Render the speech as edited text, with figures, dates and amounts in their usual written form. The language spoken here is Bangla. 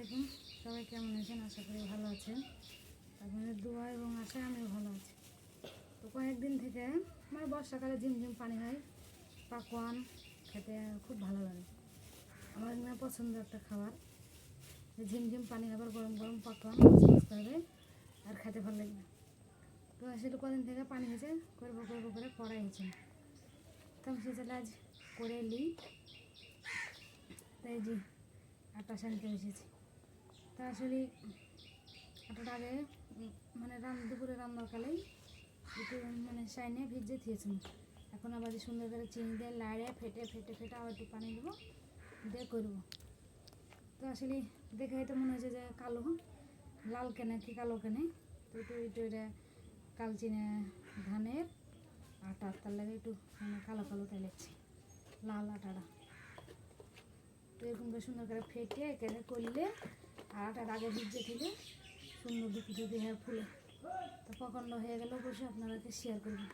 আলাইকুম, সবাই কেমন আছেন? আশা করি ভালো আছেন। আপনাদের দোয়া এবং আশায় আমিও ভালো আছি। তো কয়েকদিন থেকে মানে বর্ষাকালে ঝিমঝিম পানি হয়, পাকোয়ান খেতে খুব ভালো লাগে। আমার না পছন্দের একটা খাবার, যে ঝিমঝিম পানি আবার গরম গরম পাকোয়ান মস্ত হবে আর খেতে ভালো লাগবে। তো আসলে কদিন থেকে পানি হয়েছে, করবো করে করাই হয়েছে না। তো আমি সেটা আজ করে নিই, তাই যে আটা সানতে এসেছি। তা আসলে আটাটা আগে মানে দুপুরে রান্নার কালেই একটু মানে সাইনে ভিজে দিয়েছি। এখন আবার সুন্দর করে চিনি দিয়ে লাড়ে ফেটে আবার একটু পানি দেবো, দিয়ে করবো। তো আসলে দেখে হয়তো মনে হচ্ছে যে কালো, লাল কেনে কি কালো কেনে, তো একটু এটা কালচিনে ধানের আটা, তার লাগে একটু মানে কালো তাই লাগছে লাল আটাটা। তো এরকম করে সুন্দর করে ফেটে এখানে করলে আর আটার আগে ভিজে দিলে সুন্দর দুপুরে দিয়ে ফুলে। তো পকন্ড হয়ে গেল, অবশ্যই আপনাদেরকে শেয়ার করবেন।